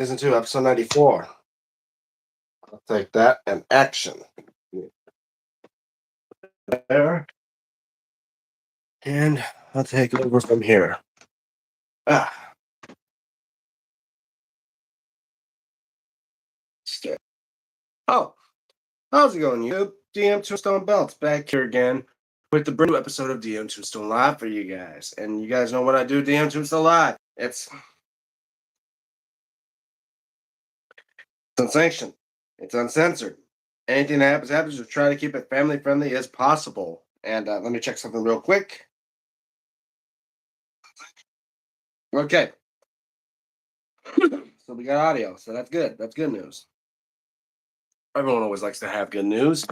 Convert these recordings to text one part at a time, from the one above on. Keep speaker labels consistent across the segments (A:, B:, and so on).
A: Season 2, episode 94. I'll take that and action. There. And I'll take over from here. Ah. Oh, how's it going, YouTube? DMTombstone Belts back here again with the brand new episode of DMTombstone Live for you guys. And you guys know what I do, DMTombstone Live. It's unsanctioned. It's uncensored. Anything that happens, we try to keep it family friendly as possible. And let me check something real quick. Okay. So we got audio, so that's good. That's good news. Everyone always likes to have good news.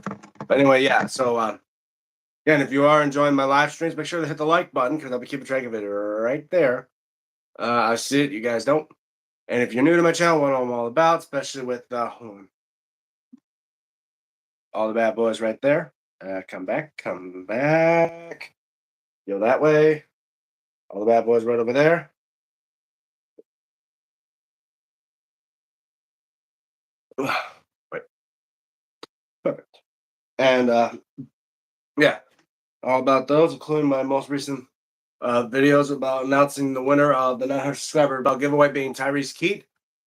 A: But anyway, yeah. So again, if you are enjoying my live streams, make sure to hit the like button because I'll be keeping track of it right there. I see it, you guys don't. And if you're new to my channel, what I'm all about, especially with all the bad boys right there. Come back. Go that way. All the bad boys right over there. Wait. Perfect. And yeah, all about those, including my most recent videos about announcing the winner of the 900 subscriber belt giveaway being Tyrese Keat.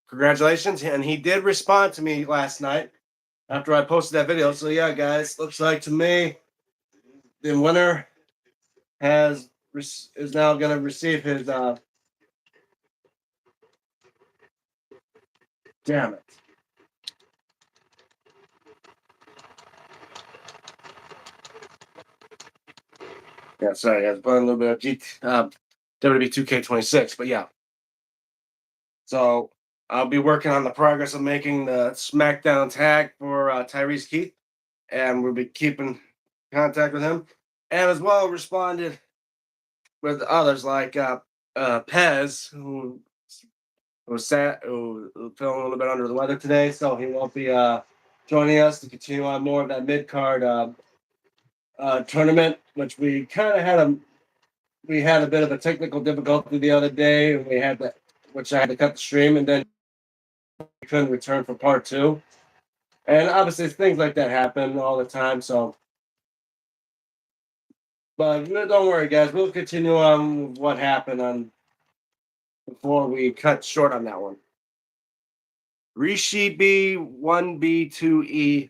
A: Congratulations. And he did respond to me last night after I posted that video. So yeah, guys, looks like to me the winner is now going to receive his damn it. Yeah, sorry, I was playing a little bit of WWE 2K26, but yeah. So I'll be working on the progress of making the SmackDown tag for Tyrese Keat, and we'll be keeping contact with him, and as well responded with others like Pez, who was feeling a little bit under the weather today, so he won't be joining us to continue on more of that mid card tournament, which we kind of had a bit of a technical difficulty the other day, and which I had to cut the stream, and then we couldn't return for part 2. And obviously things like that happen all the time, so. But don't worry, guys. We'll continue on with what happened before we cut short on that one. Rishi B1B2E.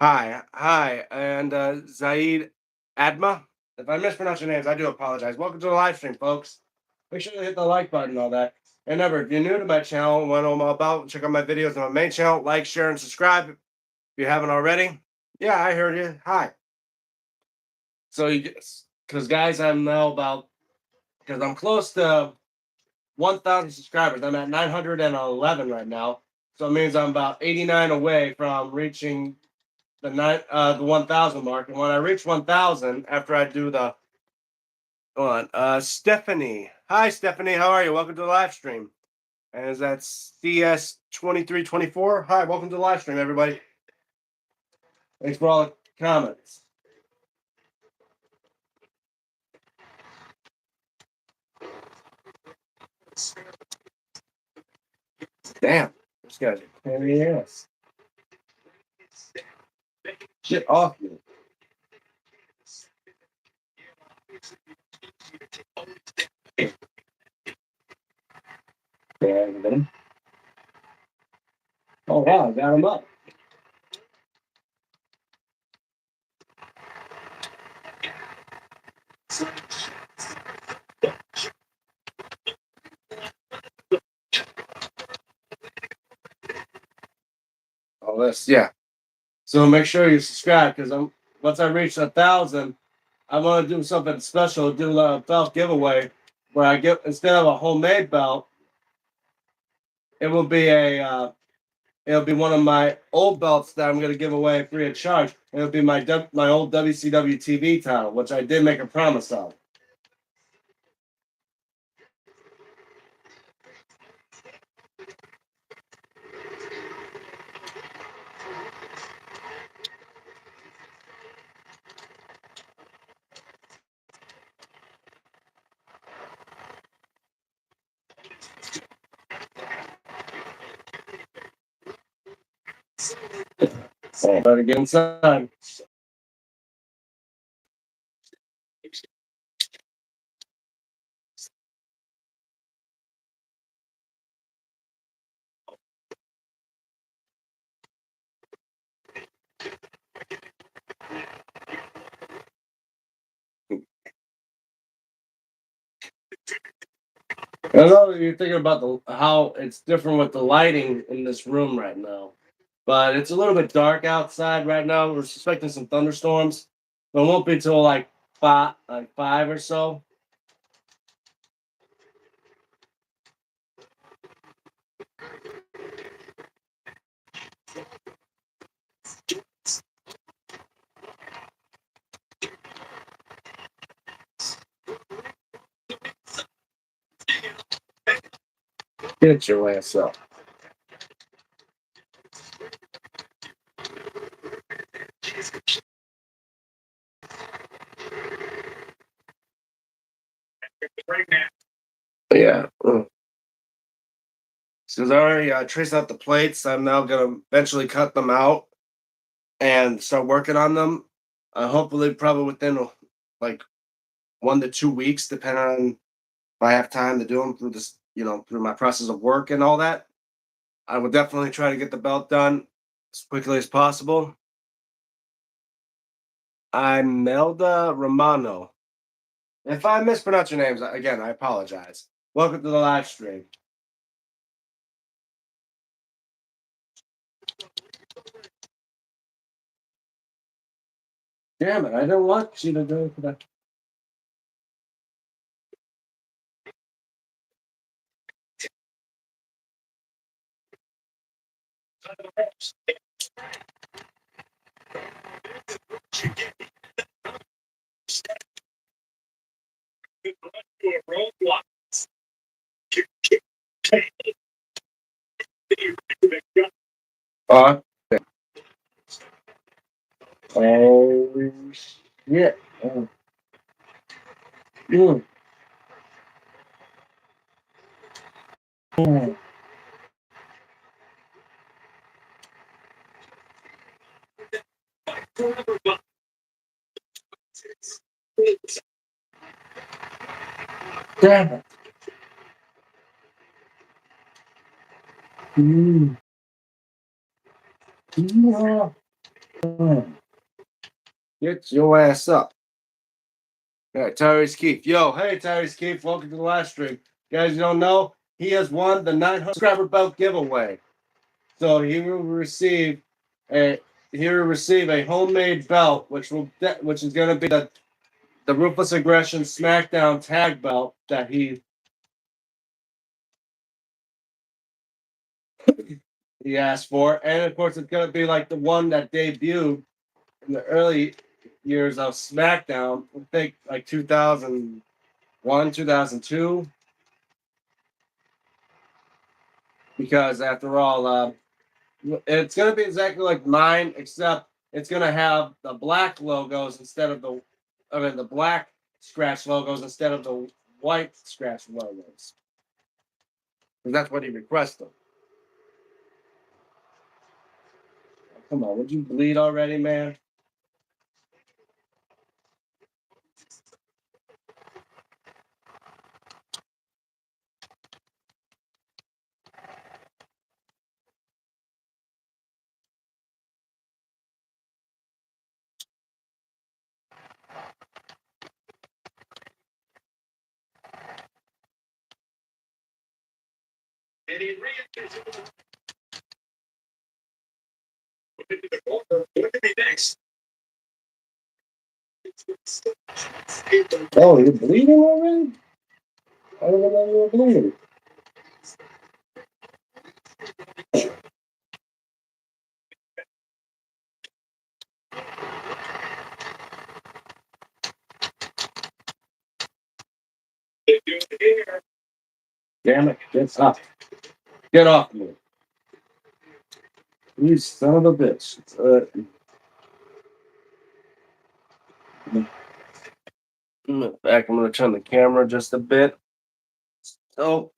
A: Hi. And Zaid Adma. If I mispronounce your names, I do apologize. Welcome to the live stream, folks. Make sure to hit the like button and all that. And remember, if you're new to my channel, want to know all about, check out my videos on my main channel. Like, share, and subscribe if you haven't already. Yeah, I heard you. Hi. So because guys, I'm close to 1,000 subscribers. I'm at 911 right now. So it means I'm about 89 away from reaching the 1,000 mark. And when I reach 1,000, after I do the Stephanie. Hi, Stephanie. How are you? Welcome to the live stream. And is that CS2324? Hi, welcome to the live stream, everybody. Thanks for all the comments. Damn, this guy's a pain in the ass. Shit off me. Oh wow, I got him up. All this, yeah. So make sure you subscribe because once I reach 1,000, I want to do something special. Do a belt giveaway where I get, instead of a homemade belt, it will be it'll be one of my old belts that I'm going to give away free of charge. It'll be my old WCW TV title, which I did make a promise of. So better get inside. I know you're thinking about the how it's different with the lighting in this room right now, but it's a little bit dark outside right now. We're suspecting some thunderstorms, but it won't be till like five or so. Get your ass up. Yeah. Since I already traced out the plates, I'm now gonna eventually cut them out and start working on them. Hopefully, probably within like 1 to 2 weeks, depending on if I have time to do them through this, through my process of work and all that. I would definitely try to get the belt done as quickly as possible. I'm Melda Romano. If I mispronounce your names, again, I apologize. Welcome to the live stream. Damn it, I didn't want you to do that. Uh, oh, shit. Oh, mm, mm. Damn it. Mm, mm, mm. Get your ass up. Yeah, Tyrese Keith. Yo, hey, Tyrese Keith. Welcome to the live stream. Guys, you don't know, he has won the 900 subscriber belt giveaway. So a he will receive a homemade belt, which is going to be the Ruthless Aggression SmackDown tag belt that he asked for, and of course it's going to be like the one that debuted in the early years of SmackDown. I think like 2001, 2002, because after all, it's going to be exactly like mine, except it's going to have the black logos instead of the black scratch logos instead of the white scratch logos. And that's what he requested. Come on, would you bleed already, man? Oh, you're bleeding already? I don't know you were bleeding. Damn it, get up. Get off me. You son of a bitch. Back, I'm going to turn the camera just a bit. So,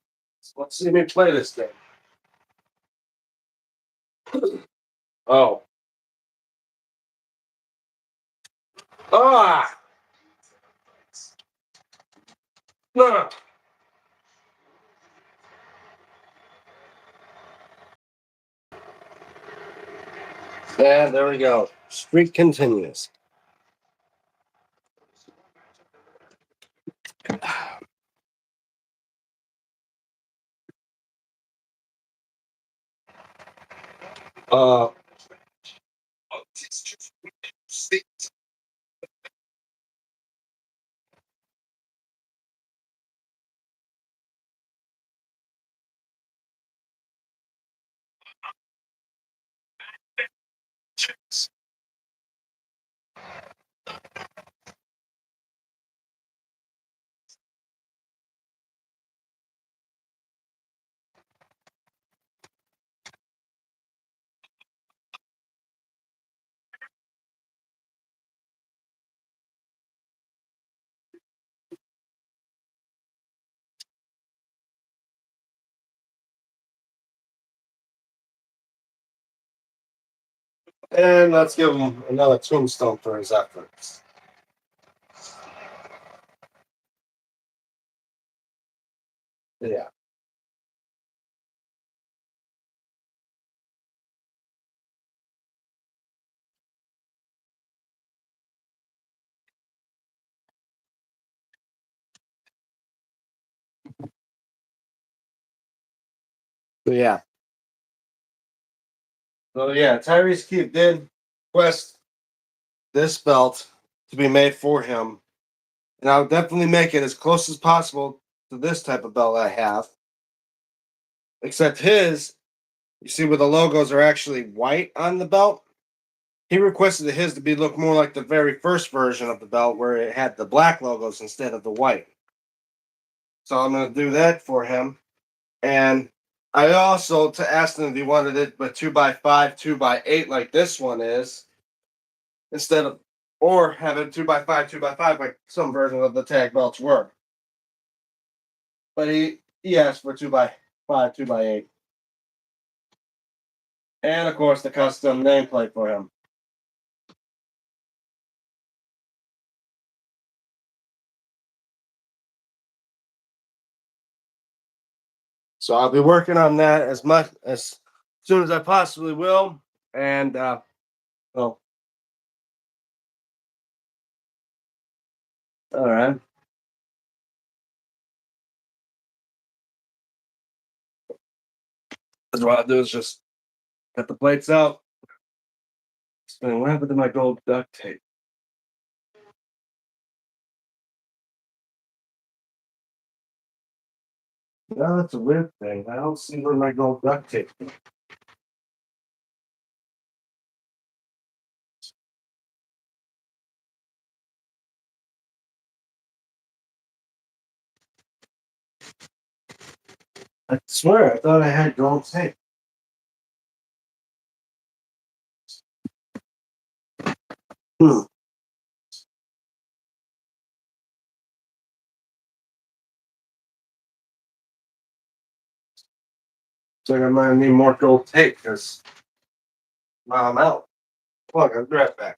A: let's see me play this thing. Oh. Ah! No. And there we go. Streak continues. Uh, and let's give him another tombstone for his efforts. Yeah. So yeah. So yeah, Tyrese Keith did request this belt to be made for him, and I'll definitely make it as close as possible to this type of belt I have. Except his, you see where the logos are actually white on the belt. He requested his to be look more like the very first version of the belt, where it had the black logos instead of the white. So I'm going to do that for him. And I also to ask him if he wanted it, but 2x5, 2x8 like this one is, instead of or have it 2x5, 2x5 like some versions of the tag belts were. But he asked for 2x5, 2x8, and of course the custom nameplate for him. So I'll be working on that as much as soon as I possibly will. And well, all right. That's what I'll do is just cut the plates out. What happened to my gold duct tape? No, that's a weird thing. I don't see where my gold duct tape is. I swear, I thought I had gold tape. Hmm. So I might need more gold tape because I'm out. Look, I'll be right back.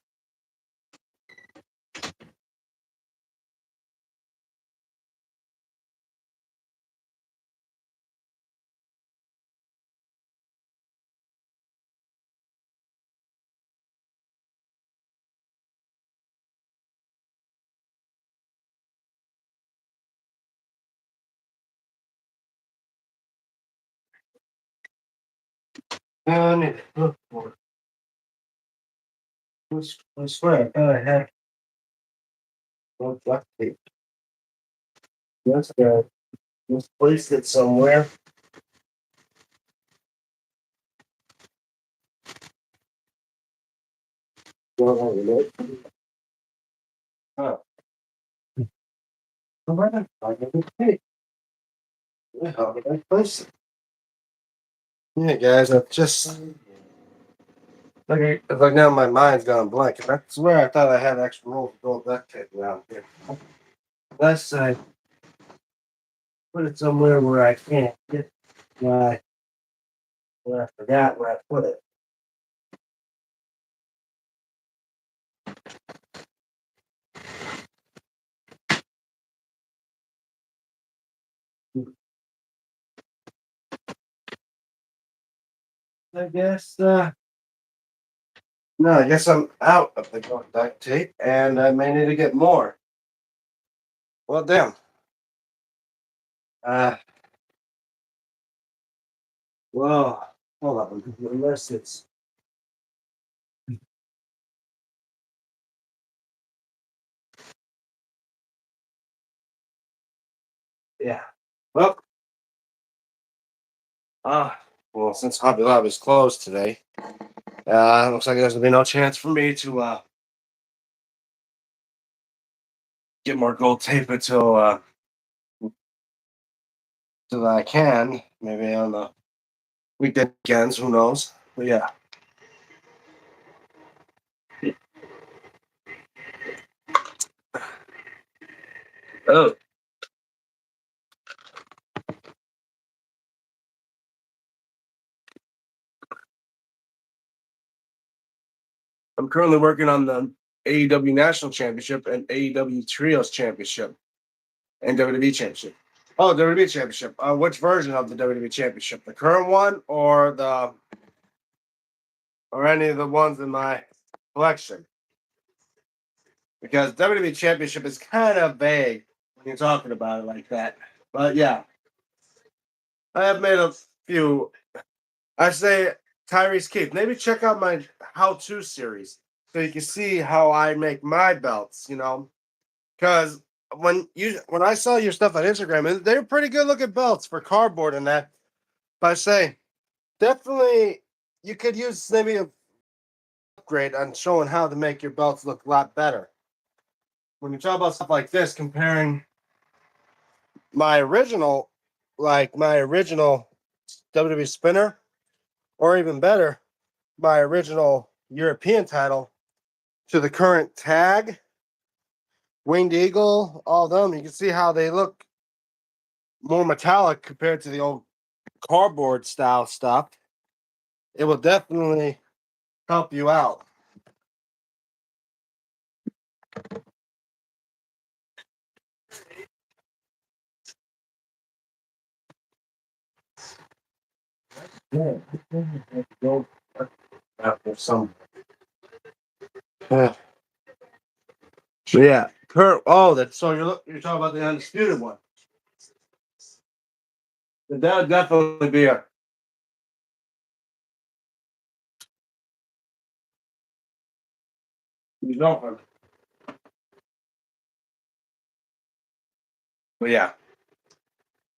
A: I need to look for it. I swear, I thought I had gold duct tape. That's good. Misplaced it somewhere. Don't have it. Huh. Where did I find the tape? Where the hell did I place it? Yeah, guys, I just it's like now my mind's gone blank. I swear I thought I had extra rolls of gold duct tape around here. Unless I put it somewhere where I can't get my where I forgot where I put it. I guess no, I guess I'm out of the duct tape, and I may need to get more. Well, damn. Uh, well, hold on. Unless it's yeah. Well, well, since Hobby Lobby's closed today, looks like there's gonna be no chance for me to get more gold tape until I can. Maybe on the weekends, who knows? But yeah. Oh, I'm currently working on the AEW National Championship and AEW Trios Championship and WWE Championship. Oh, WWE Championship. Which version of the WWE Championship? The current one or any of the ones in my collection? Because WWE Championship is kind of vague when you're talking about it like that. But yeah, I have made a few. I say Tyrese Keith. Maybe check out my how-to series so you can see how I make my belts. Because when I saw your stuff on Instagram, they're pretty good looking belts for cardboard and that. But I say definitely you could use maybe a upgrade on showing how to make your belts look a lot better. When you talk about stuff like this, comparing my original, like my original WWE spinner, or even better, my original European title to the current tag, Winged Eagle, all of them, you can see how they look more metallic compared to the old cardboard style stuff. It will definitely help you out. Yeah. Go after some. Yeah. Yeah. That's so you're talking about the undisputed one. That would definitely be a. You don't. But yeah.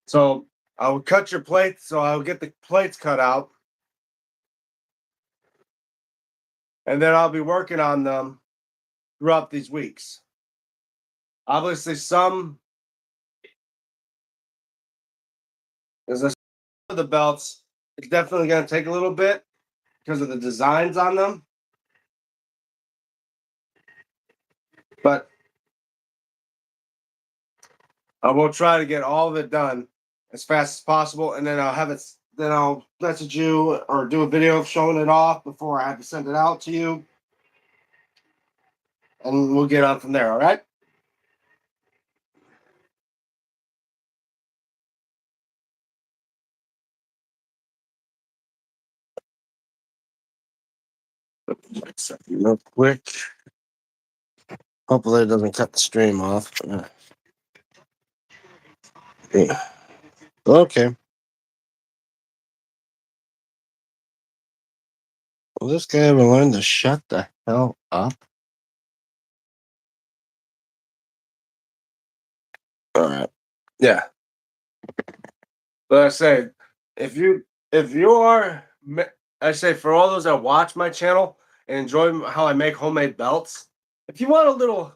A: So I will cut your plates. So I'll get the plates cut out, and then I'll be working on them throughout these weeks. Obviously, some as I said, the belts. It's definitely going to take a little bit because of the designs on them, but I will try to get all of it done as fast as possible, and then I'll have it. Then I'll message you or do a video of showing it off before I have to send it out to you, and we'll get on from there. All right. Real quick. Hopefully, it doesn't cut the stream off. Yeah. Okay. Will this guy ever learn to shut the hell up? All right. Yeah. But I say, if you are, I say for all those that watch my channel and enjoy how I make homemade belts, if you want a little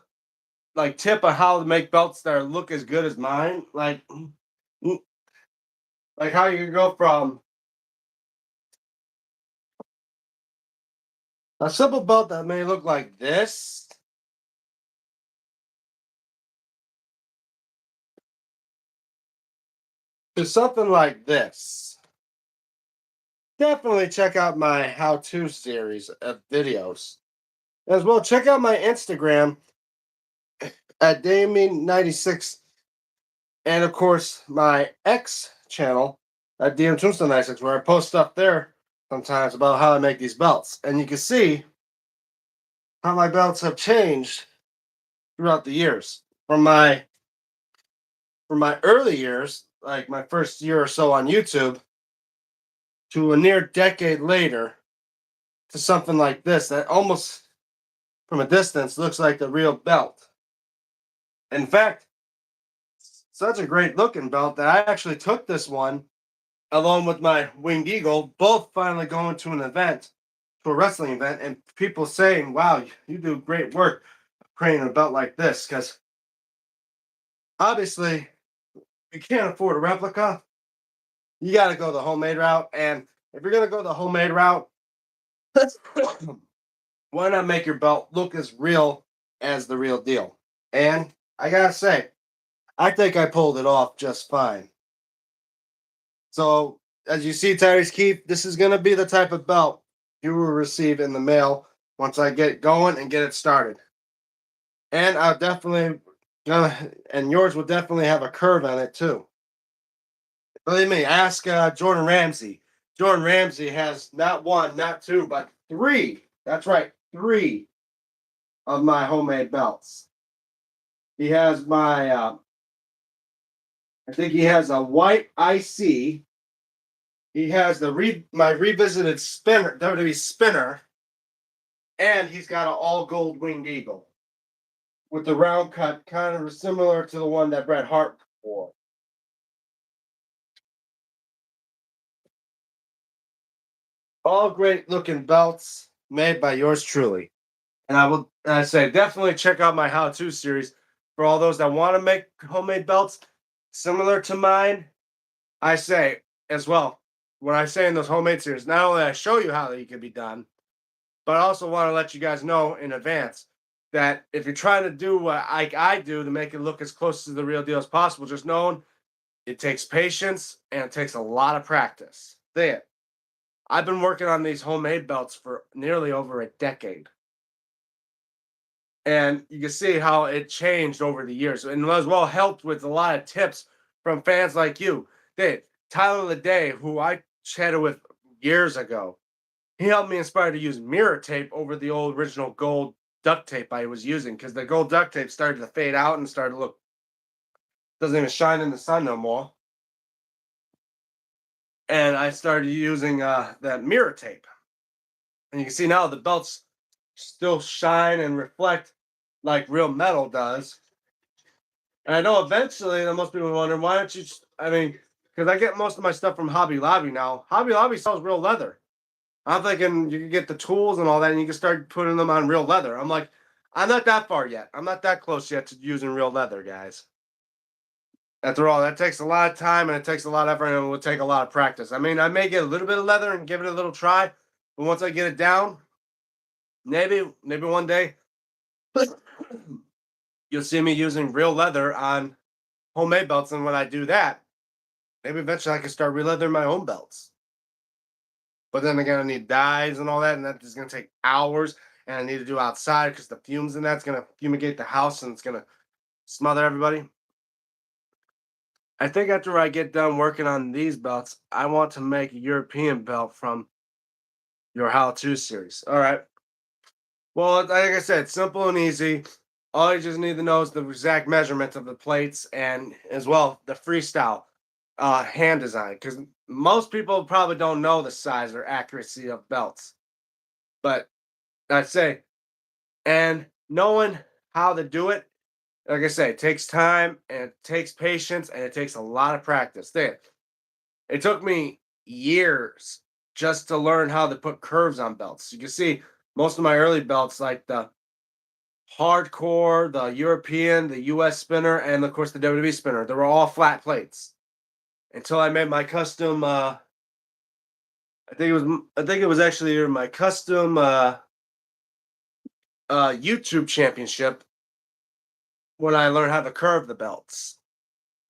A: like tip on how to make belts that look as good as mine, like how you can go from a simple belt that may look like this to something like this. Definitely check out my how-to series of videos. As well, check out my Instagram at Damien96, and of course my X channel at DMTombstone 96, where I post stuff there sometimes about how I make these belts, and you can see how my belts have changed throughout the years. From my early years, like my first year or so on YouTube, to a near decade later, to something like this that almost from a distance looks like the real belt. In fact, such a great looking belt that I actually took this one along with my winged eagle, both finally going to an event, to a wrestling event, and people saying, "Wow, you do great work creating a belt like this." Because obviously, you can't afford a replica. You got to go the homemade route, and if you're gonna go the homemade route, why not make your belt look as real as the real deal? And I gotta say, I think I pulled it off just fine. So, as you see, Tyrese Keith, this is going to be the type of belt you will receive in the mail once I get going and get it started. And I'll definitely gonna, and yours will definitely have a curve on it too. Believe me, ask Jordan Ramsey. Jordan Ramsey has not one, not two, but three. That's right, three of my homemade belts. He has I think he has a white IC. He has my revisited spinner, WWE spinner, and he's got an all gold winged eagle with the round cut, kind of similar to the one that Bret Hart wore. All great looking belts made by yours truly. And I say definitely check out my how to series for all those that want to make homemade belts similar to mine. I say as well, when I say in those homemade series, not only I show you how they can be done, but I also want to let you guys know in advance that if you're trying to do what I do to make it look as close to the real deal as possible, just know it takes patience and it takes a lot of practice. There. I've been working on these homemade belts for nearly over a decade. And you can see how it changed over the years. And as well helped with a lot of tips from fans like you. Dave, Tyler Day, who I chatted with years ago, he helped me inspire to use mirror tape over the old original gold duct tape I was using because the gold duct tape started to fade out and started to look doesn't even shine in the sun no more. And I started using that mirror tape. And you can see now the belts still shine and reflect like real metal does. And I know eventually, and most people wonder, why don't you? I mean, because I get most of my stuff from Hobby Lobby now. Hobby Lobby sells real leather. I'm thinking you can get the tools and all that, and you can start putting them on real leather. I'm like, I'm not that far yet. I'm not that close yet to using real leather, guys. After all, that takes a lot of time and it takes a lot of effort and it will take a lot of practice. I mean, I may get a little bit of leather and give it a little try, but once I get it down, maybe one day you'll see me using real leather on homemade belts. And when I do that, maybe eventually I can start re-leathering my own belts. But then again, I need dyes and all that, and that is going to take hours. And I need to do outside because the fumes in that's going to fumigate the house and it's going to smother everybody. I think after I get done working on these belts, I want to make a European belt from your how-to series. All right. Well, like I said, simple and easy. All you just need to know is the exact measurements of the plates and as well the freestyle hand design. Because most people probably don't know the size or accuracy of belts. But I'd say, and knowing how to do it, like I say, it takes time and it takes patience and it takes a lot of practice. There. It took me years just to learn how to put curves on belts. You can see most of my early belts, like the hardcore, the European, the US spinner, and of course the WWE spinner, they were all flat plates. Until I made my custom I think it was actually my custom YouTube championship when I learned how to curve the belts.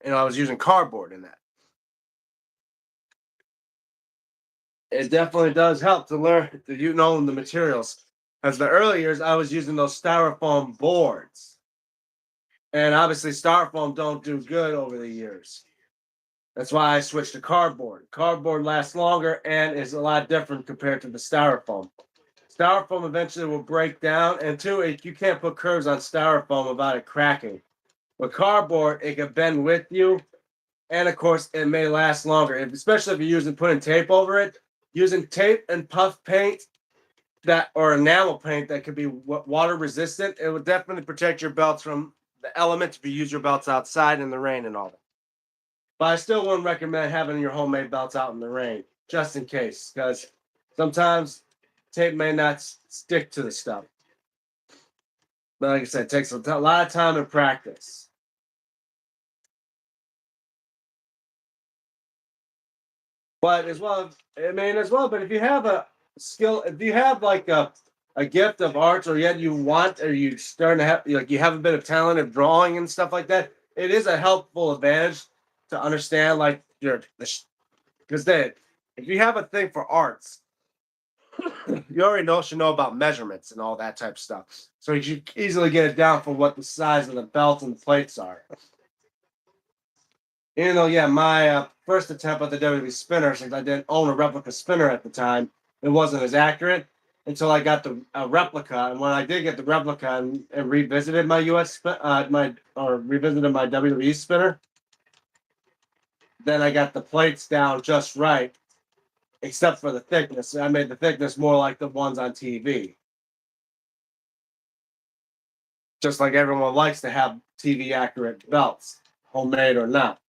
A: And I was using cardboard in that. It definitely does help to learn to know the materials. As the early years, I was using those styrofoam boards, and obviously styrofoam don't do good over the years. That's why I switched to cardboard. Cardboard lasts longer and is a lot different compared to the styrofoam. Styrofoam eventually will break down, and two, you can't put curves on styrofoam without it cracking. With cardboard, it can bend with you, and of course, it may last longer, especially if you're using putting tape over it. Using tape and puff paint that or enamel paint that could be water resistant, it would definitely protect your belts from the elements if you use your belts outside in the rain and all that. But I still wouldn't recommend having your homemade belts out in the rain, just in case, because sometimes tape may not stick to the stuff. But like I said, it takes a lot of time and practice. But as well, I mean, as well. But if you have a skill, if you have like a gift of arts, or yet you want, or you starting to have like you have a bit of talent of drawing and stuff like that, it is a helpful advantage to understand like your because then if you have a thing for arts, you already should know about measurements and all that type of stuff. So you can easily get it down for what the size of the belt and the plates are. Even though, yeah, my first attempt at the WWE spinner, since I didn't own a replica spinner at the time, it wasn't as accurate until I got the replica. And when I did get the replica and revisited my revisited my WWE spinner, then I got the plates down just right, except for the thickness. I made the thickness more like the ones on TV. Just like everyone likes to have TV accurate belts, homemade or not.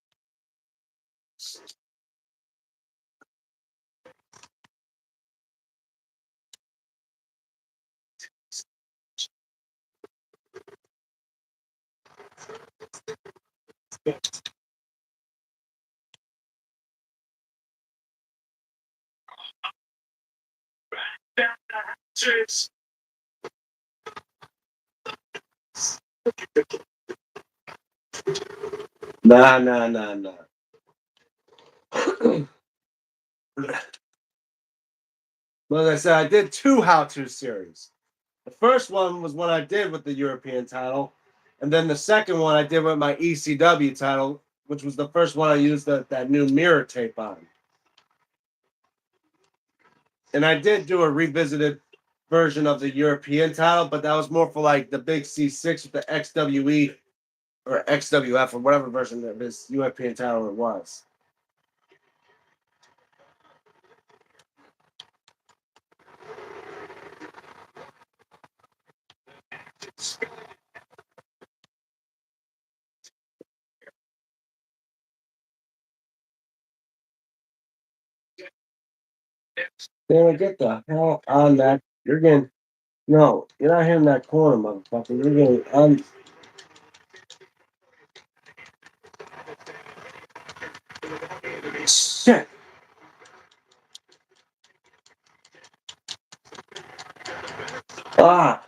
A: Nah, nah, nah, nah. Well, as I said, I did two how-to series. The first one was what I did with the European title, and then the second one I did with my ECW title, which was the first one I used that new mirror tape on. And I did do a revisited version of the European title, but that was more for like the big C6 with the XWE or XWF or whatever version of this European title it was. Damn, get the hell on that. You're getting no, you're not hitting that corner, motherfucker. You're getting shit. Ah,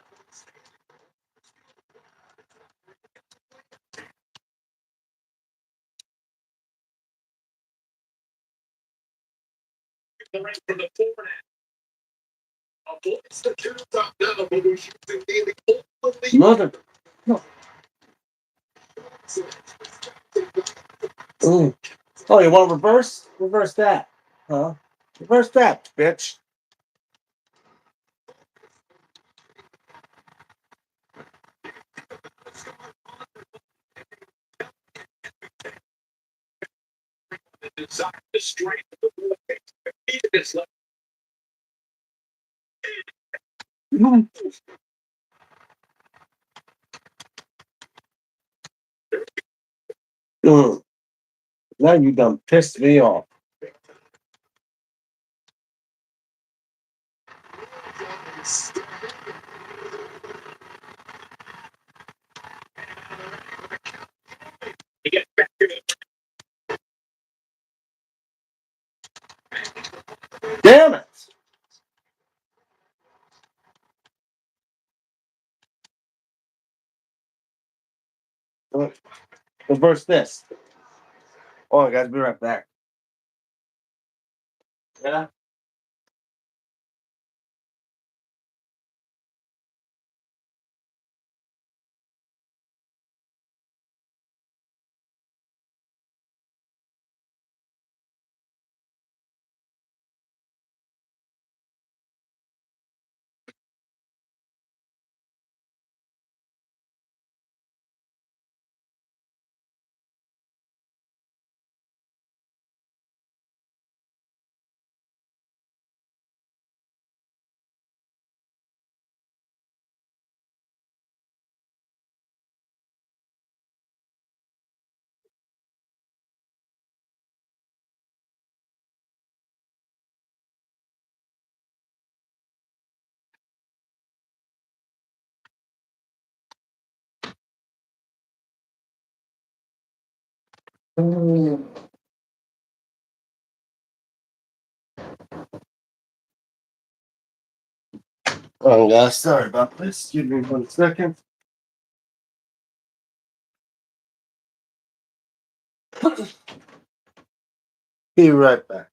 A: mother. Ooh. Oh, you want to reverse? Reverse that, huh? Reverse that, bitch. Mm. Now you done pissed me off. Damn it! Reverse this. Oh, guys, be right back. Yeah. Oh, guys, sorry about this. Give me 1 second. Be right back.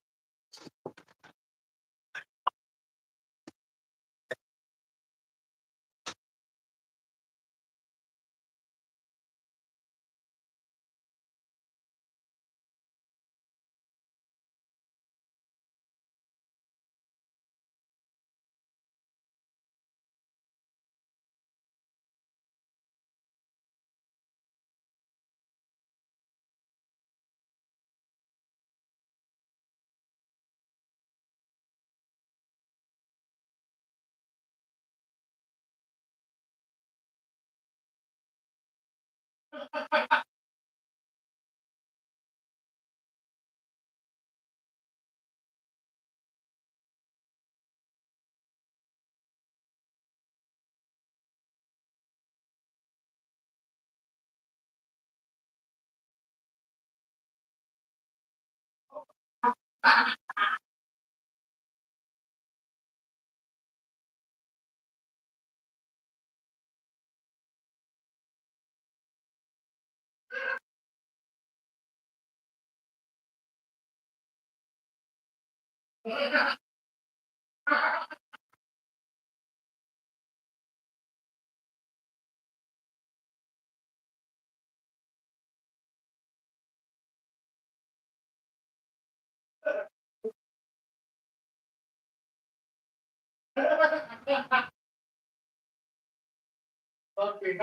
A: Okay,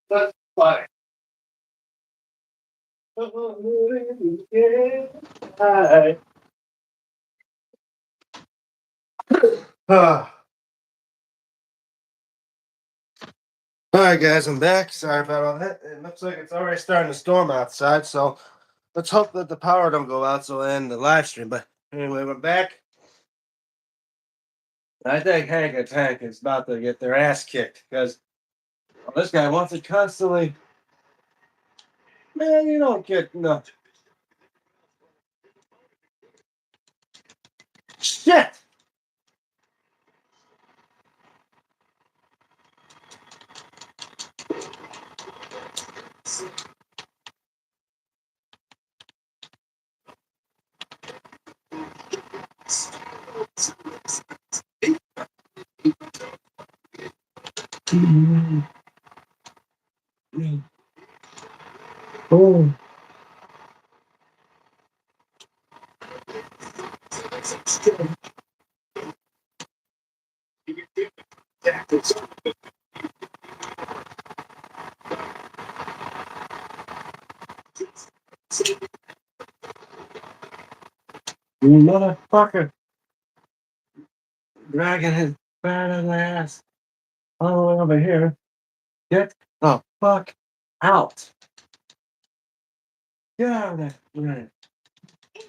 A: that's fine. All right, guys, I'm back. Sorry about all that. It looks like it's already starting to storm outside, so let's hope that the power don't go out so we'll end the live stream. But anyway, we're back. I think Hank and Tank is about to get their ass kicked because this guy wants it constantly. Man, you don't get no shit. Oh. You motherfucker dragging his fat ass all the way over here. Get the fuck out. Get out of there. Right.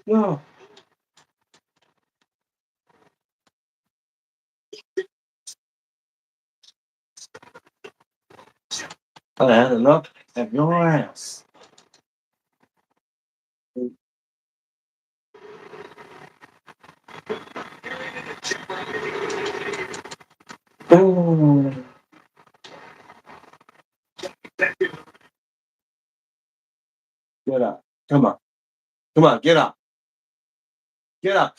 A: No. I had enough of your ass. Oh. Get up. Come on. Come on. Get up. Get up.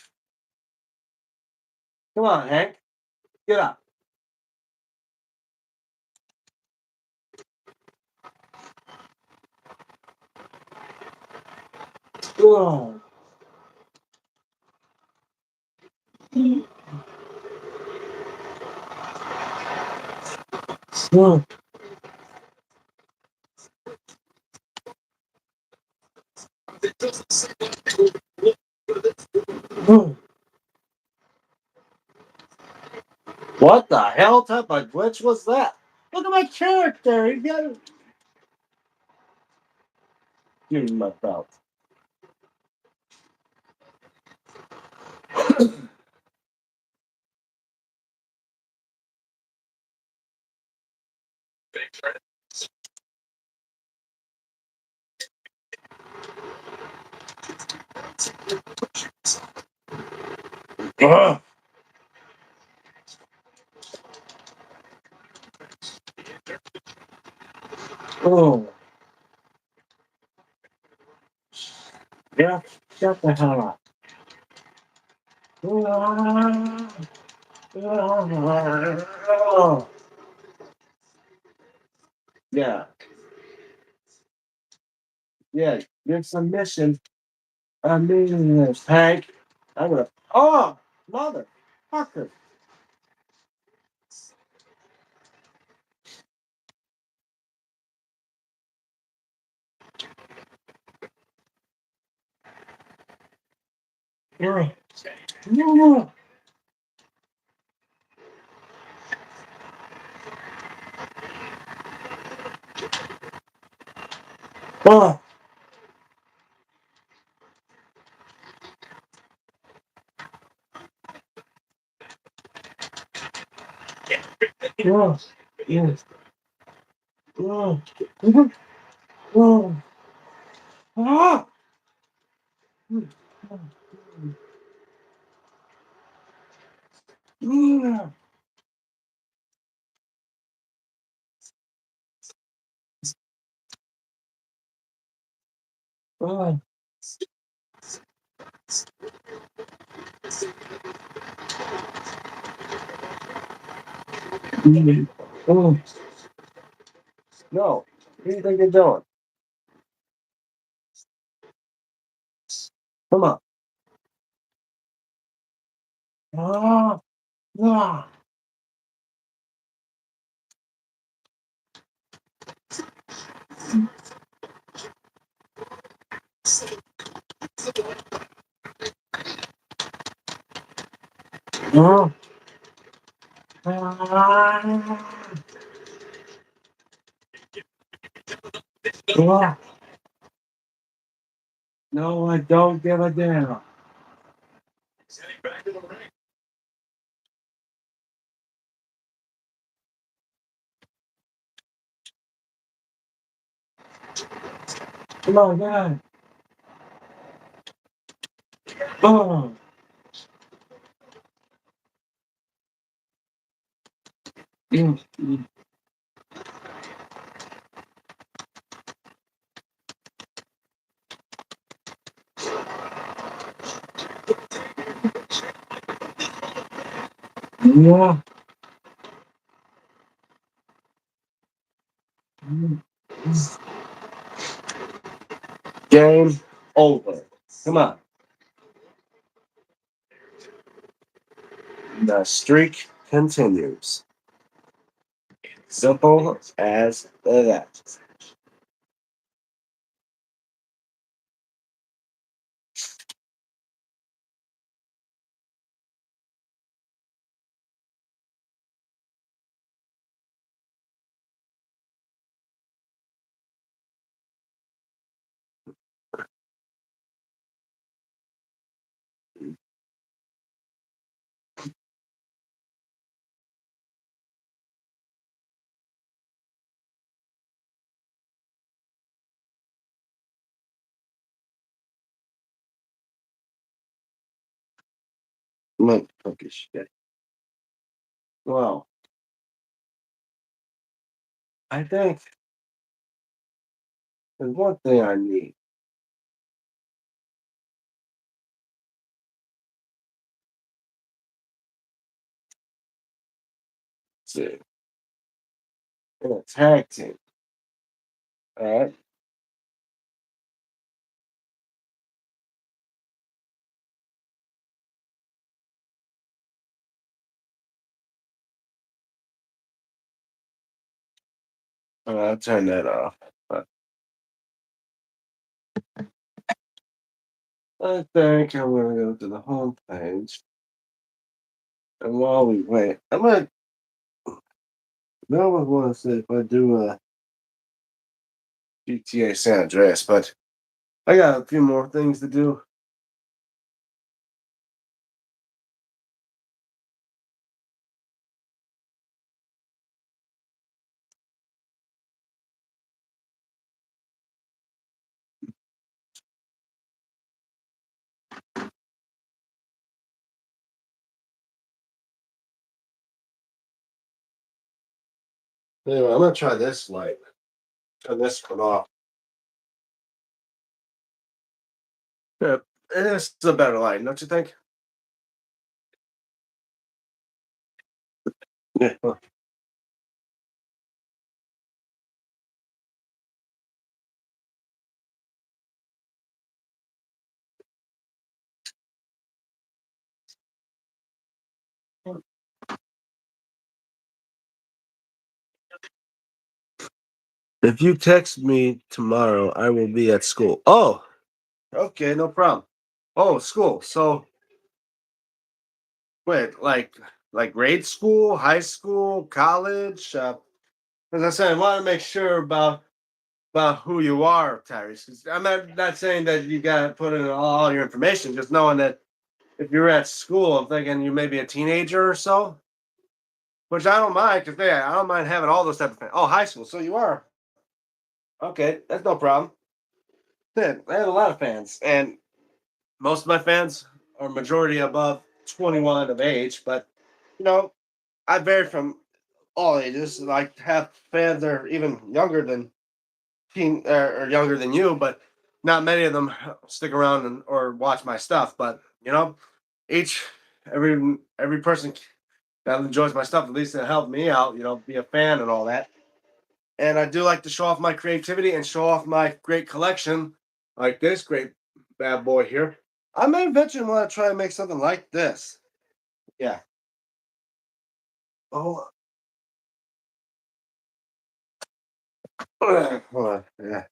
A: Come on, Hank. Get up. Oh. Oh. Oh. What the hell type of glitch was that? Look at my character. He got it. Give me my belt. Ugh. Oh, yeah. Shut the hell up. Yeah, yeah. Your submission. I mean this, Hank. I'm gonna. Oh, motherfucker. Yeah. Yeah. Oh, yeah. Yes. Oh, oh, oh. Yeah. Oh. Oh. No. What do you think you're doing? Come on. Ah, ah, ah, ah, ah. No, I don't give a damn. Come on, God. Oh. Mm, mm. Yeah. Mm, mm. Game over. Come on. The streak continues. Simple as that. Look, okay, shit. Well, I think there's one thing I need. To in a tag team. All right. I'll turn that off. I think I'm gonna go to the home page. And while we wait, I'm gonna. No one wants to if I do a GTA San Andreas, but I got a few more things to do. Anyway, I'm gonna try this light. Turn this one off. Yeah, it's a better light, don't you think? Yeah. If you text me tomorrow, I will be at school. Oh, okay, no problem. Oh, school. So wait, like grade school, high school, college? As I said, I want to make sure about who you are, Tyrese. 'Cause I'm not saying that you got to put in all your information. Just knowing that if you're at school, I'm thinking you may be a teenager or so, which I don't mind because I don't mind having all those type of things. Oh, high school. So you are okay. That's no problem. Yeah, I have a lot of fans, and most of my fans are majority above 21 of age. But you know, I vary from all ages. Like have fans that are even younger than teen or younger than you, but not many of them stick around or watch my stuff. But each every person that enjoys my stuff, at least it helped me out. Be a fan and all that. And I do like to show off my creativity and show off my great collection, like this great bad boy here. I may eventually want to try and make something like this. Yeah. Oh, hold on. Yeah.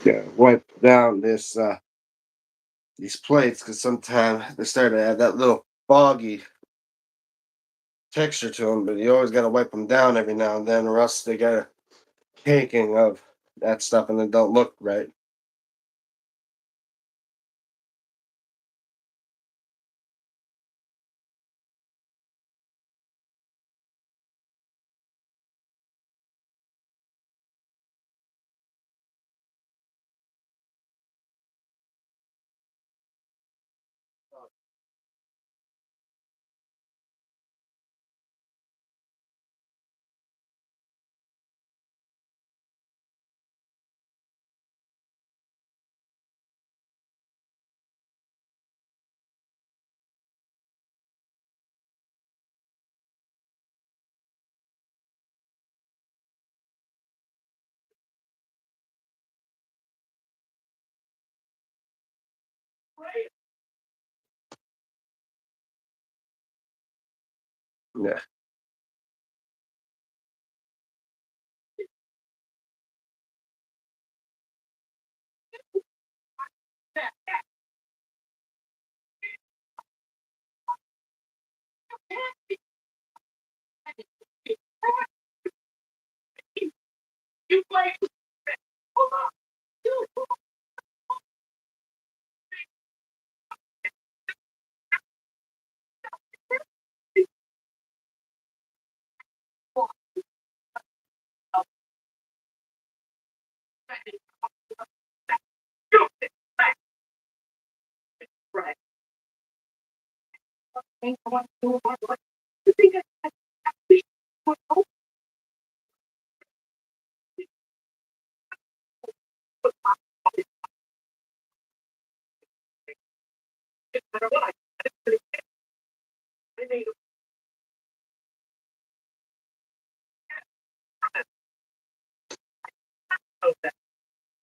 A: Yeah. Wipe down these plates because sometimes they start to have that little foggy texture to them, but you always got to wipe them down every now and then, or else they get a caking of that stuff and they don't look right. Yeah.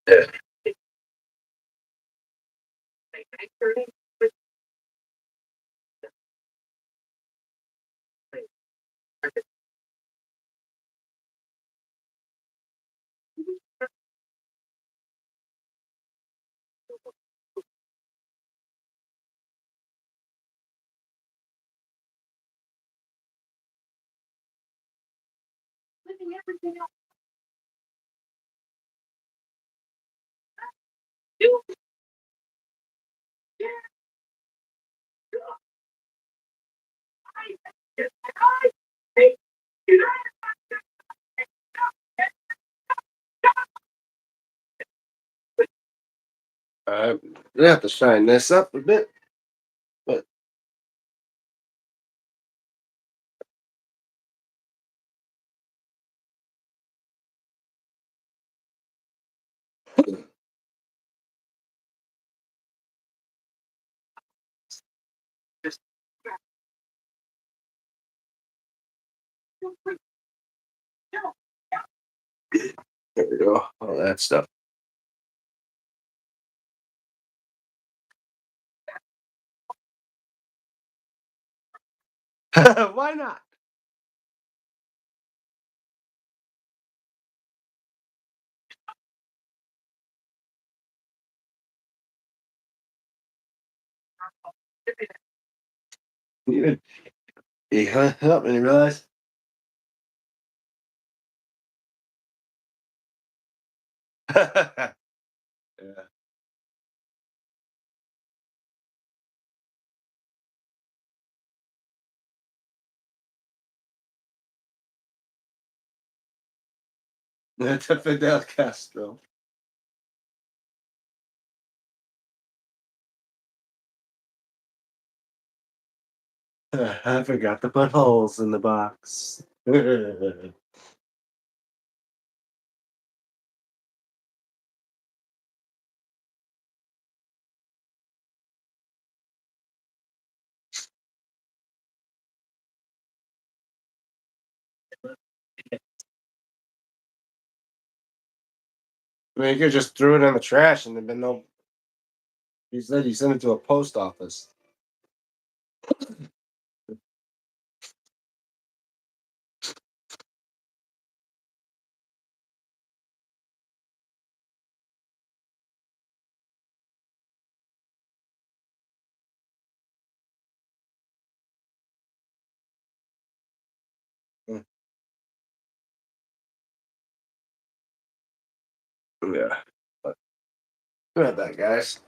A: Yeah. Uh, we have to shine this up a bit. There we go. All that stuff. Why not? You didn't- you hung up and you realize. Yeah. That's a Fidel Castro. I forgot to put holes in the box. I mean, you could just threw it in the trash and there'd been no. He said he sent it to a post office. Mm, yeah. But good at that, guys.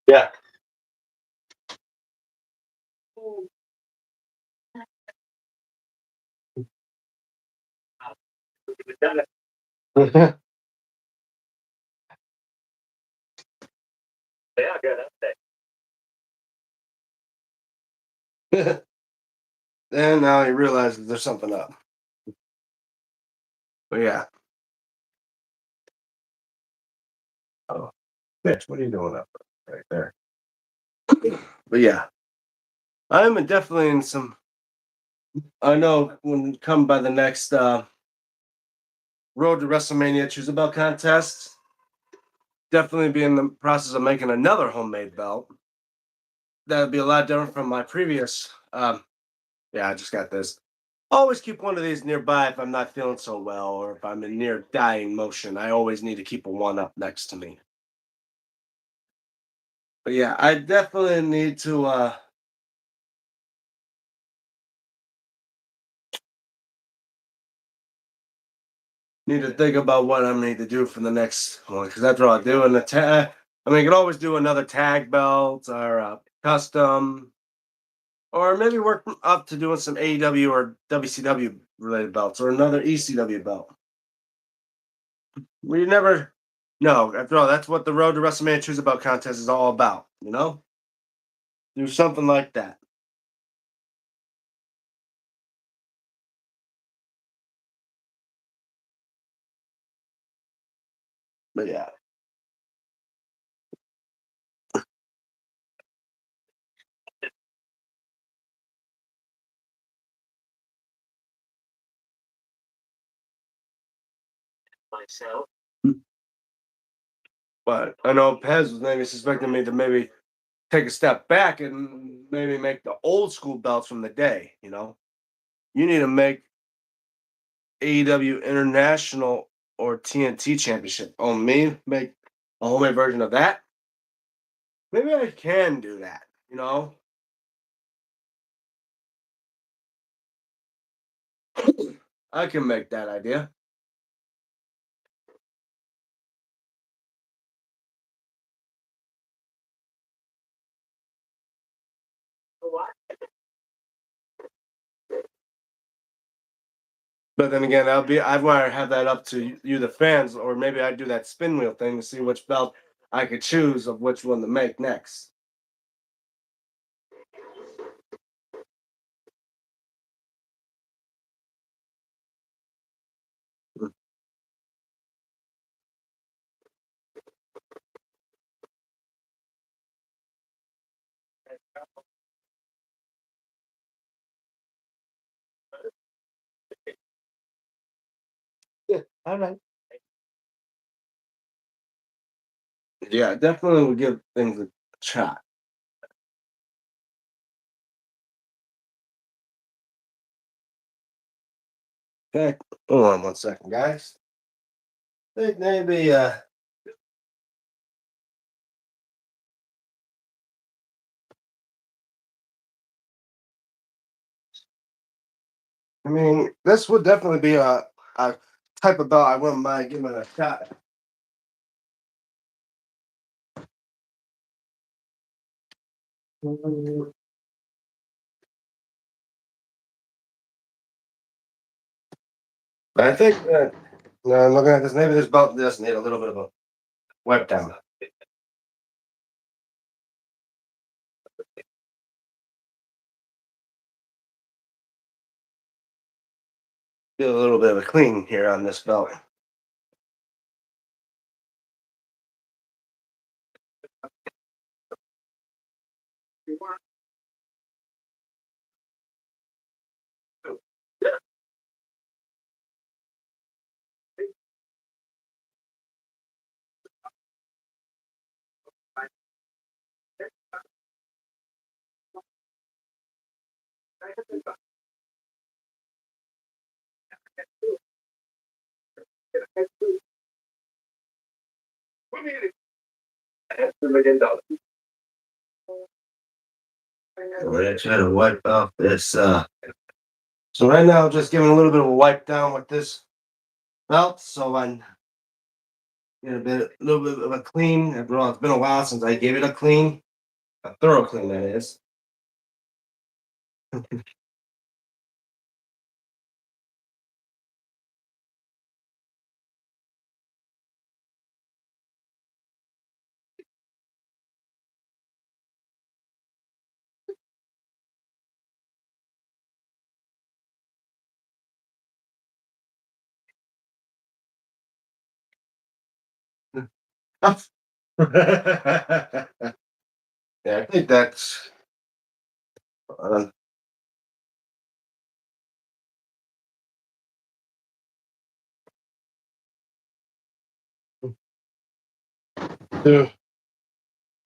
A: Yeah. And now he realizes there's something up. But yeah. Oh, bitch, what are you doing up right there? But yeah, I'm definitely in some. I know when come by the next Road to WrestleMania Choose a Belt contest, definitely be in the process of making another homemade belt. That'd be a lot different from my previous. Yeah, I just got this. Always keep one of these nearby if I'm not feeling so well or if I'm in near dying motion. I always need to keep a one up next to me. But yeah, I definitely need to think about what I need to do for the next one because after all, doing the tag. I mean, you could always do another tag belt or custom, or maybe work up to doing some AEW or WCW related belts or another ECW belt. We never know. After all, that's what the Road to WrestleMania Choose About contest is all about. Do something like that. But yeah, but I know Pez was maybe suspecting me to maybe take a step back and maybe make the old school belts from the day. You need to make AEW International or TNT Championship on me, make a homemade version of that. Maybe I can do that. I can make that idea. But then again, I'd rather have that up to you, the fans, or maybe I'd do that spin wheel thing to see which belt I could choose of which one to make next. Yeah, all right. Yeah, definitely would give things a shot. Okay, hold on 1 second, guys. Think maybe I mean, this would definitely be a type of belt I wouldn't mind giving it a shot. But I think that looking at this, maybe this belt does need a little bit of a wipe down. Feel a little bit of a clean here on this belt. $1 million. I'm gonna try to wipe off this. So right now, just giving a little bit of a wipe down with this belt, so I get a little bit of a clean. After all, it's been a while since I gave it a thorough clean, that is. Yeah, I think that's. Uh, Two.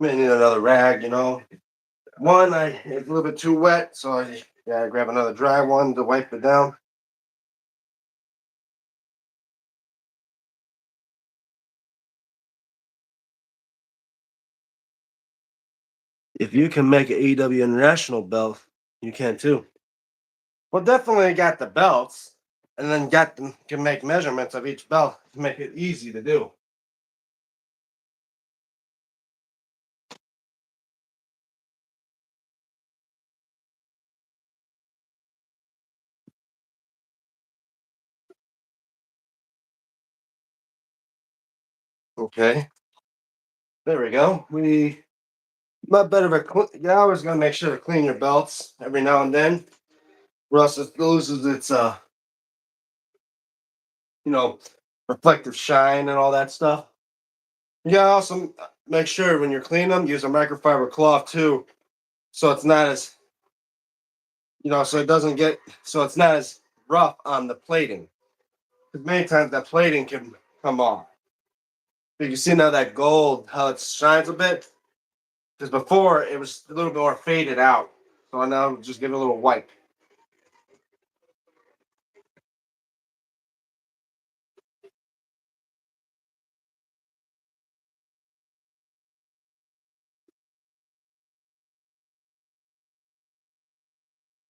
A: May need another rag, you know. One, it's a little bit too wet, so I gotta grab another dry one to wipe it down. If you can make an AEW International belt, you can too. Well, definitely got the belts, and then can make measurements of each belt to make it easy to do. Okay, there we go. We Not better of a you always gotta make sure to clean your belts every now and then, or else it loses its you know reflective shine and all that stuff. You gotta also make sure when you're cleaning them, use a microfiber cloth too, so it's not as so it doesn't get so it's not as rough on the plating. Because many times that plating can come off. You can see now that gold how it shines a bit. Because before it was a little bit more faded out. So now just give it a little wipe.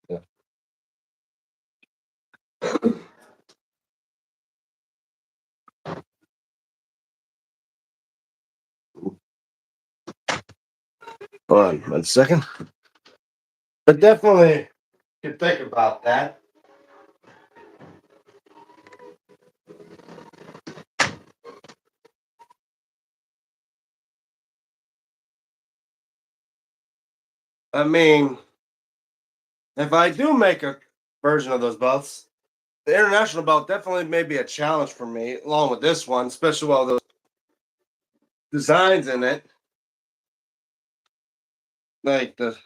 A: Yeah. Hold on 1 second. But definitely you can think about that. I mean, if I do make a version of those belts, the international belt definitely may be a challenge for me, along with this one, especially with all those designs in it, like the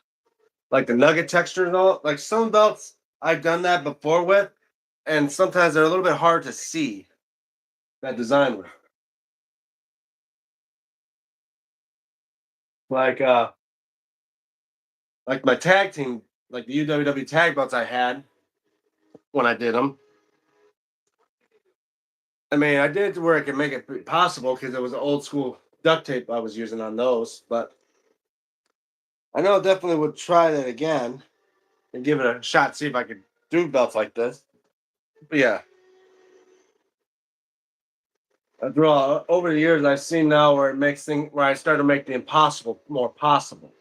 A: nugget texture and all. Like some belts, I've done that before with, and sometimes they're a little bit hard to see that design with. Like like my tag team, like the UWW tag belts I had when I did them. I mean, I did it to where I could make it possible because it was old school duct tape I was using on those. But I know I definitely would try that again and give it a shot, see if I could do belts like this. But yeah, after all, over the years, I've seen now where it makes things where I start to make the impossible more possible.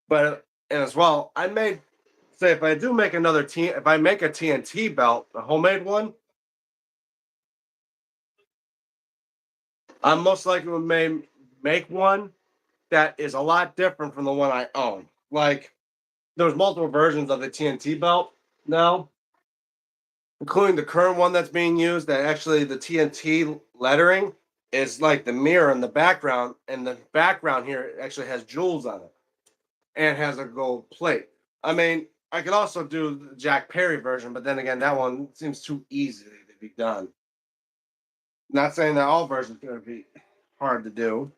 A: But and as well, I made say if I do make if I make a TNT belt, a homemade one, I most likely may make one that is a lot different from the one I own. Like there's multiple versions of the TNT belt now, including the current one that's being used. That actually the TNT lettering is like the mirror in the background, and the background here actually has jewels on it and has a gold plate. I mean, I could also do the Jack Perry version, but then again, that one seems too easy to be done. Not saying that all versions are going to be hard to do.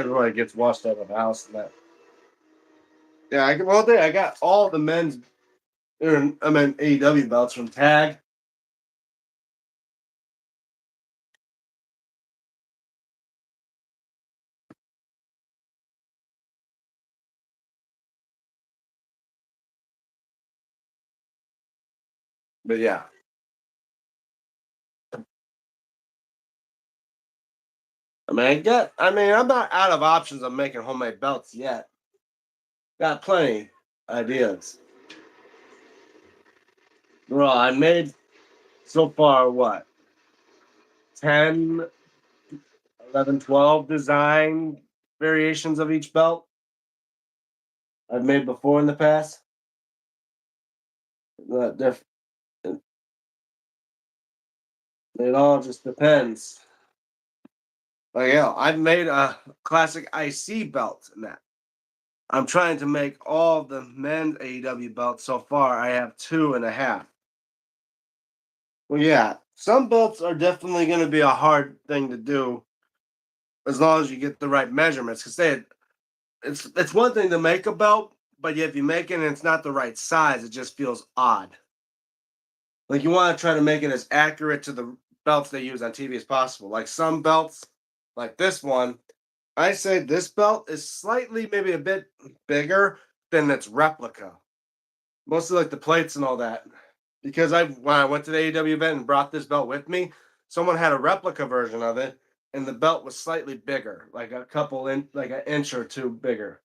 A: everybody gets washed out of the house and that. Yeah, well, there I got all the men's, I mean AEW belts from Tag. But yeah, I'm not out of options of making homemade belts yet. Got plenty ideas. Well, I made so far what 10, 11, 12 design variations of each belt I've made before in the past. Uh, def- It all just depends. Like, yeah, I've made a classic IC belt in that. I'm trying to make all the men's AEW belts. So far, I have two and a half. Well, yeah, some belts are definitely going to be a hard thing to do as long as you get the right measurements. Because it's one thing to make a belt, but if you make it and it's not the right size, it just feels odd. Like you want to try to make it as accurate to the belts they use on TV as possible. Like some belts, like this one, I say this belt is slightly, maybe a bit bigger than its replica. Mostly like the plates and all that. Because when I went to the AEW event and brought this belt with me, someone had a replica version of it, and the belt was slightly bigger, like like an inch or two bigger.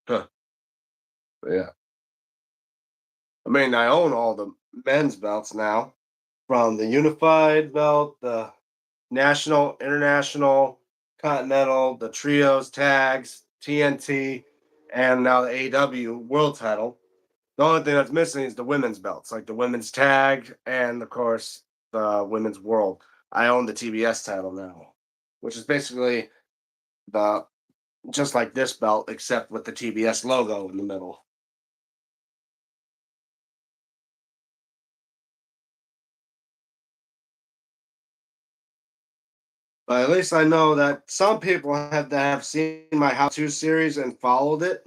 A: Huh. But yeah, I mean, I own all the men's belts now, from the unified belt, the national, international, continental, the trios, tags, TNT, and now the AEW world title. The only thing that's missing is the women's belts, like the women's tag and of course the women's world. I own the TBS title now, which is basically the just like this belt, except with the TBS logo in the middle. But at least I know that some people have seen my how to series and followed it.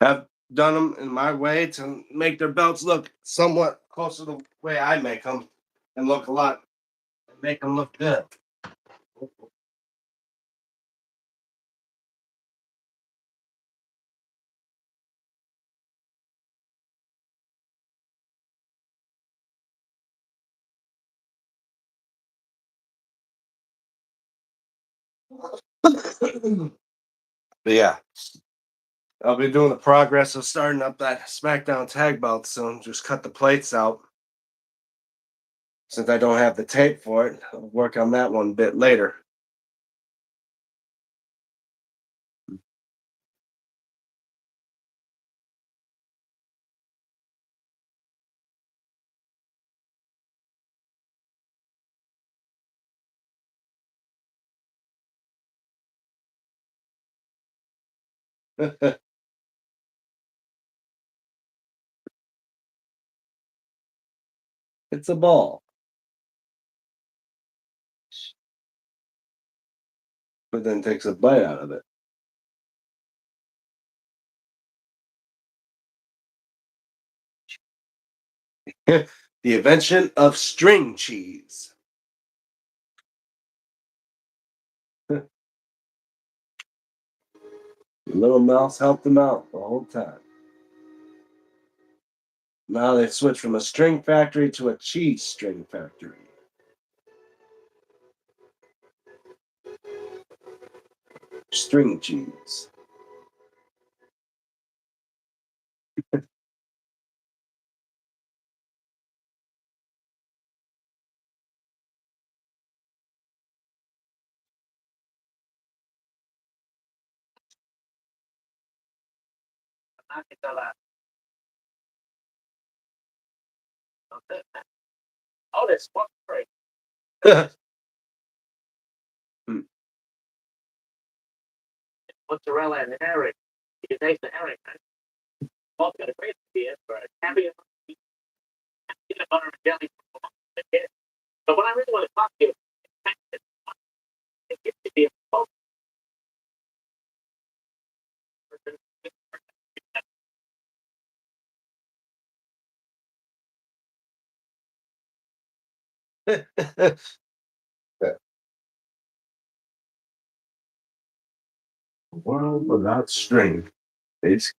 A: Have done them in my way to make their belts look somewhat close to the way I make them and look a lot, make them look good. But yeah, I'll be doing the progress of starting up that SmackDown tag belt soon. Just cut the plates out. Since I don't have the tape for it, I'll work on that one a bit later. It's a ball, but then takes a bite out of it. The invention of string cheese. Little Mouse helped them out the whole time. Now they've switched from a string factory to a cheese string factory. String cheese. Hmm. World without string. It's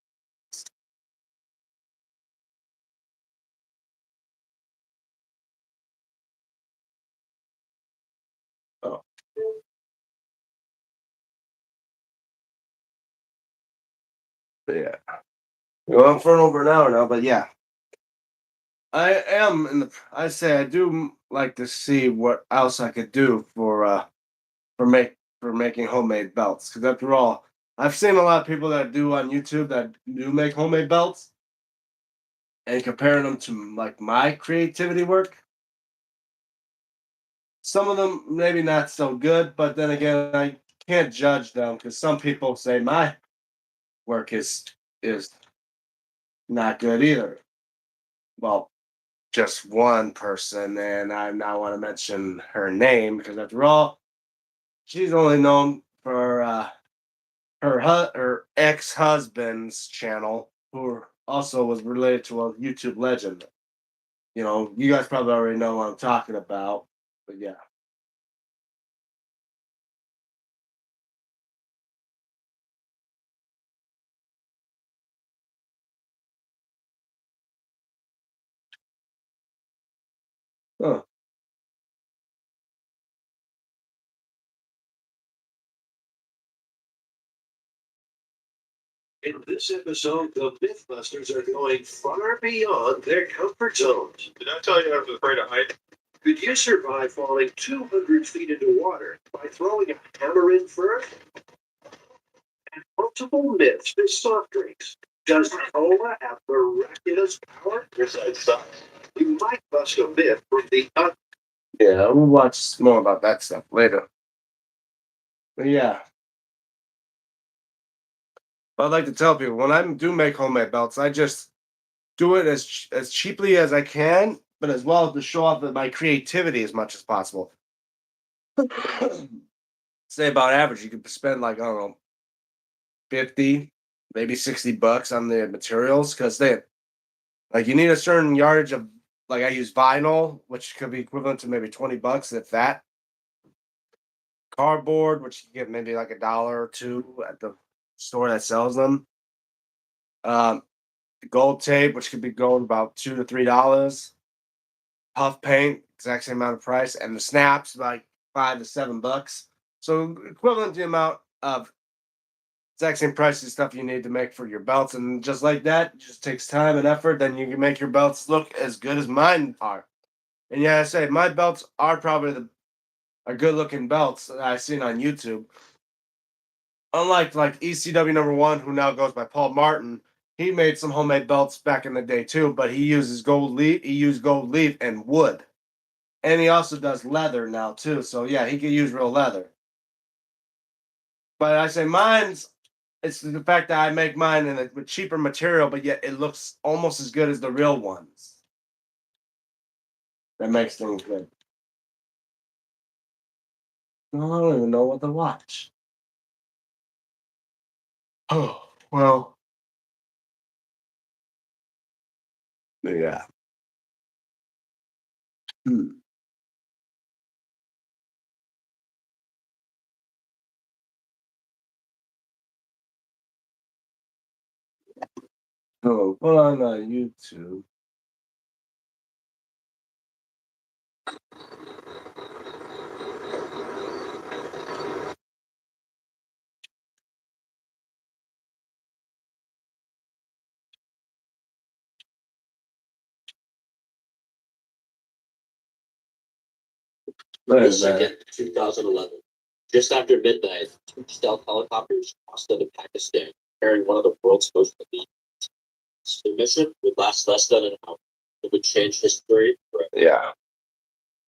A: oh yeah. Going for over an hour now, but yeah, I am in the. I say I do like to see what else I could do for making homemade belts. Because after all, I've seen a lot of people that do on YouTube that do make homemade belts, and comparing them to like my creativity work. Some of them maybe not so good, but then again, I can't judge them because some people say my work is not good either. Well, just one person, and I now want to mention her name because after all, she's only known for her ex husband's channel, who also was related to a YouTube legend. You know, you guys probably already know what I'm talking about, but yeah. Huh.
B: In this episode, the Mythbusters are going far beyond their comfort zones. Did I tell you I was afraid of heights? Could you survive falling 200 feet into water by throwing a hammer in first? And multiple myths for soft drinks. Does cola have miraculous power? Besides sucks. You might bust a myth from the
A: Yeah, we'll watch more about that stuff later. But yeah, I'd like to tell people when I do make homemade belts, I just do it as cheaply as I can, but as well to show off my creativity as much as possible. Say about average, you could spend like I don't know, 50, maybe $60 on the materials because they like you need a certain yardage of like I use vinyl, which could be equivalent to maybe $20 if that. Cardboard, which you get maybe like a dollar or two at the store that sells them. Um, Gold tape, which could be gold about $2 to $3. Puff paint, exact same amount of price, and the snaps like $5 to $7. So equivalent to the amount of exact same price of stuff you need to make for your belts, and just like that, it just takes time and effort. Then you can make your belts look as good as mine are. And yeah, I say my belts are probably the are good looking belts that I've seen on YouTube. Unlike like ECW number one, who now goes by Paul Martin, he made some homemade belts back in the day too, but he uses gold leaf. He used gold leaf and wood, and he also does leather now too. So yeah, he could use real leather. But I say mine's. It's the fact that I make mine in a with cheaper material, but yet it looks almost as good as the real ones. That makes things good. I don't even know what to watch. Oh well, yeah. Hmm. Oh, put on YouTube. What
B: April
A: is that?
B: 2nd, 2011. Just after midnight, two stealth helicopters crossed into Pakistan, carrying one of the world's most elite
C: The mission would last less than an hour. It would change history forever.
A: Yeah.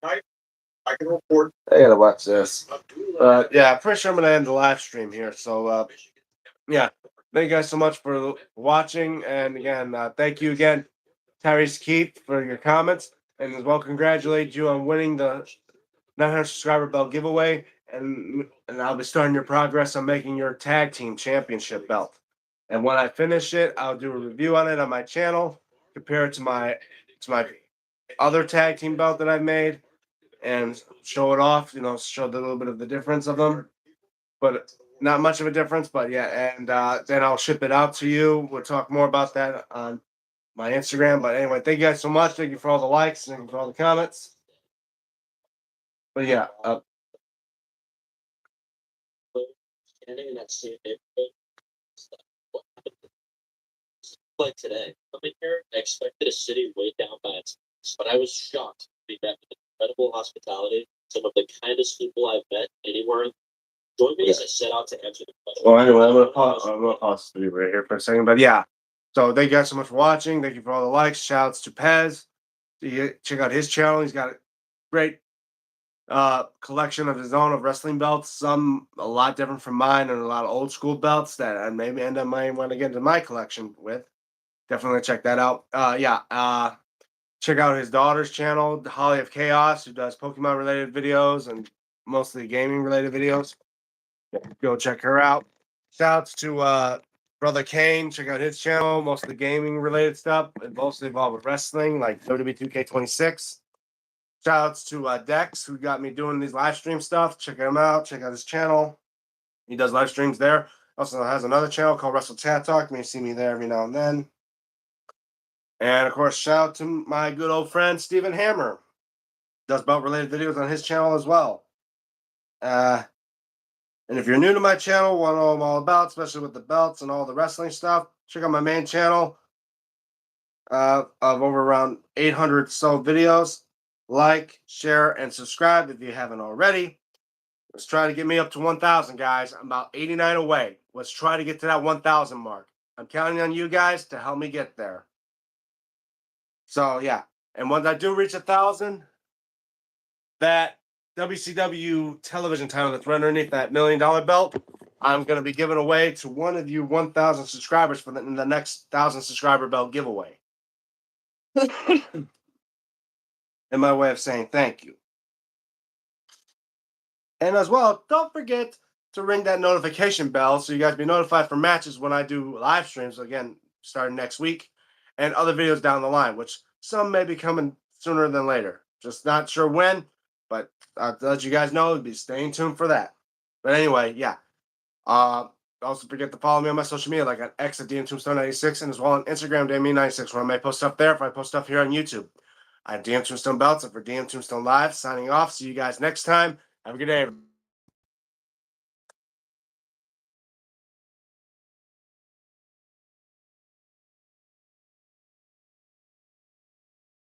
B: I can report.
A: I gotta watch this.
B: Abdullah.
A: Yeah, I'm pretty sure I'm gonna end the live stream here. So yeah, thank you guys so much for watching, and again, thank you again, Tyrese Keith, for your comments, and as well congratulate you on winning the 900 subscriber belt giveaway, and I'll be starting your progress on making your tag team championship belt. And when I finish it, I'll do a review on it on my channel, compare it to my other tag team belt that I've made, and show it off. Show a little bit of the difference of them, but not much of a difference. But yeah, and then I'll ship it out to you. We'll talk more about that on my Instagram. But anyway, thank you guys so much. Thank you for all the likes. Thank you for all the comments. But yeah,
C: Standing in that same neighborhood. What happened? Like today, coming here, I expected a city weighed down by its past, but I was shocked to be met with incredible hospitality. Some of the kindest people I've met anywhere. Join me as I set out to answer the question.
A: well, anyway, I'm gonna pause the video right here for a second. But yeah, so thank you guys so much for watching. Thank you for all the likes. Shouts to Pez. Check out his channel. He's got a great collection of his own of wrestling belts. Some a lot different from mine, and a lot of old school belts that I maybe end up might want to get into my collection with. Definitely check that out. Check out his daughter's channel, Holly of Chaos, who does Pokemon related videos and mostly gaming related videos. Go check her out. Shouts to brother Kane. Check out his channel, mostly gaming related stuff, and mostly involved with wrestling, like WWE 2K26. Shouts to Dex, who got me doing these live stream stuff. Check him out. Check out his channel. He does live streams there. Also has another channel called Wrestle Chat Talk. You may see me there every now and then. And of course, shout out to my good old friend Stephen Hammer. Does belt related videos on his channel as well. And if you're new to my channel, want to know what I'm all about, especially with the belts and all the wrestling stuff, check out my main channel of over around 800 so videos. Like, share, and subscribe if you haven't already. Let's try to get me up to 1,000, guys. I'm about 89 away. Let's try to get to that 1,000 mark. I'm counting on you guys to help me get there. So yeah, and once I do reach 1,000, that WCW television title that's right underneath that $1 million belt, I'm going to be giving away to one of you 1,000 subscribers for the next 1,000 subscriber belt giveaway. And my way of saying thank you. And as well, don't forget to ring that notification bell so you guys be notified for matches when I do live streams again starting next week, and other videos down the line, which some may be coming sooner than later. Just not sure when, but I'll let you guys know. Be staying tuned for that. But anyway, yeah. Also forget to follow me on my social media, like on X at DMTombstone96, and as well on Instagram, DME96, where I may post stuff there if I post stuff here on YouTube. I'm DM Tombstone Belts, and for DM Tombstone Live, signing off. See you guys next time. Have a good day.